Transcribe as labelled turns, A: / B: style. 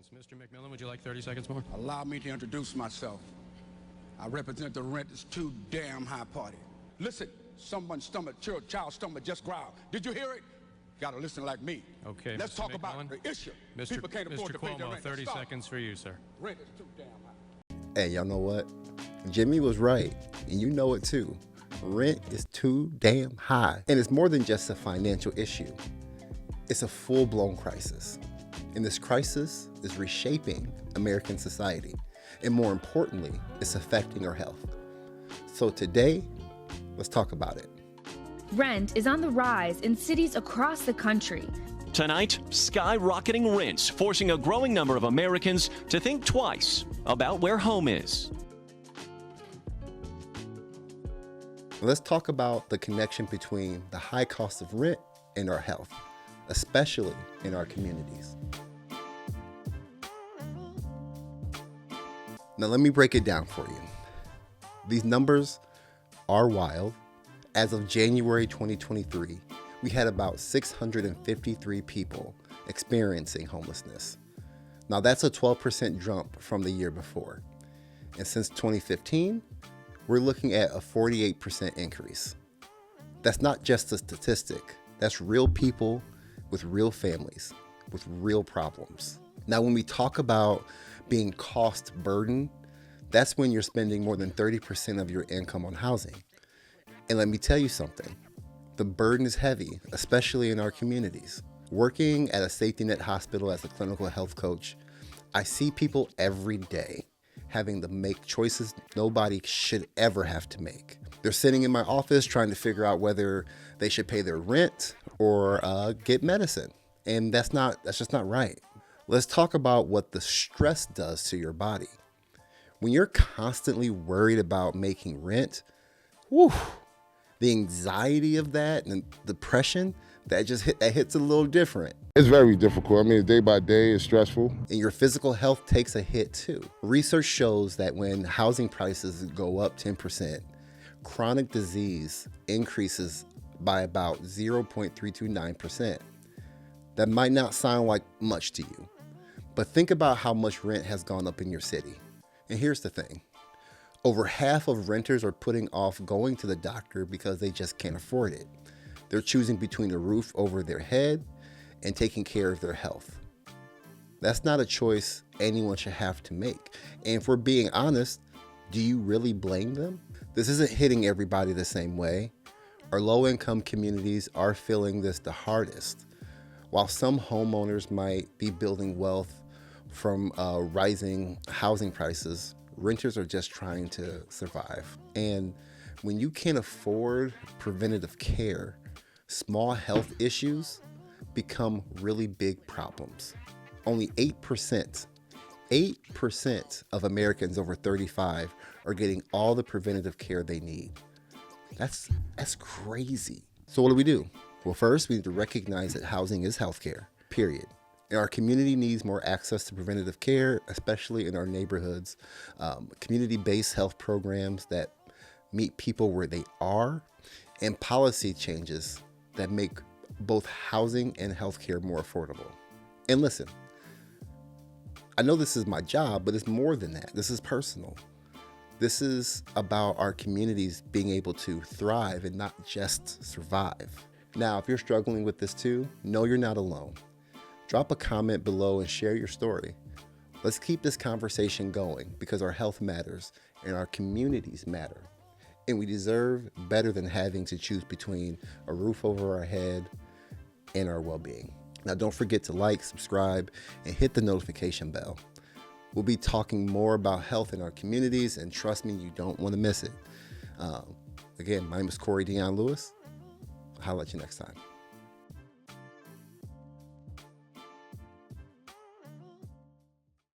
A: seconds. Mr. McMillan, would you like 30 seconds more?
B: Allow me to introduce myself. I represent the rent is too damn high party. Listen, someone's stomach, child's stomach just growled. Did you hear it? Gotta listen like me.
A: Okay,
B: Let's
A: Mr.
B: talk
A: McMillan.
B: about the issue.
A: Mr.
B: People can't afford to pay their
A: Cuomo,
B: rent.
A: 30
B: Stop.
A: seconds for you, sir.
B: Rent is too damn high.
C: Hey, y'all know what? Jimmy was right, and you know it too. Rent is too damn high. And it's more than just a financial issue. It's a full-blown crisis. And this crisis is reshaping American society. And more importantly, it's affecting our health. So today, let's talk about it.
D: Rent is on the rise in cities across the country.
E: Tonight, skyrocketing rents forcing a growing number of Americans to think twice about where home is.
C: Let's talk about the connection between the high cost of rent and our health, especially in our communities. Now, let me break it down for you. These numbers are wild. As of January 2023, we had about 653 people experiencing homelessness. Now, that's a 12% jump from the year before. And since 2015, we're looking at a 48% increase. That's not just a statistic. That's real people with real families, with real problems. Now, when we talk about being cost burden, that's when you're spending more than 30% of your income on housing. And let me tell you something, the burden is heavy, especially in our communities. Working at a safety net hospital as a clinical health coach, I see people every day having to make choices nobody should ever have to make. They're sitting in my office trying to figure out whether they should pay their rent or get medicine. And that's just not right. Let's talk about what the stress does to your body. When you're constantly worried about making rent, the anxiety of that and depression, that hits a little different.
F: It's very difficult. I mean, day by day, it's stressful.
C: And your physical health takes a hit too. Research shows that when housing prices go up 10%, chronic disease increases by about 0.329%. That might not sound like much to you, but think about how much rent has gone up in your city. And here's the thing. Over half of renters are putting off going to the doctor because they just can't afford it. They're choosing between a roof over their head and taking care of their health. That's not a choice anyone should have to make. And if we're being honest, do you really blame them? This isn't hitting everybody the same way. Our low-income communities are feeling this the hardest. While some homeowners might be building wealth from rising housing prices, renters are just trying to survive. And when you can't afford preventative care, small health issues become really big problems. Only 8% of Americans over 35 are getting all the preventative care they need. That's crazy. So what do? Well, first, we need to recognize that housing is healthcare, period. And our community needs more access to preventative care, especially in our neighborhoods. Community-based health programs that meet people where they are, and policy changes that make both housing and healthcare more affordable. And listen, I know this is my job, but it's more than that. This is personal. This is about our communities being able to thrive and not just survive. Now, if you're struggling with this too, know you're not alone. Drop a comment below and share your story. Let's keep this conversation going because our health matters and our communities matter. And we deserve better than having to choose between a roof over our head and our well-being. Now, don't forget to like, subscribe, and hit the notification bell. We'll be talking more about health in our communities, and trust me, you don't want to miss it. Again, my name is Corey Dion Lewis. I'll holler at you next time.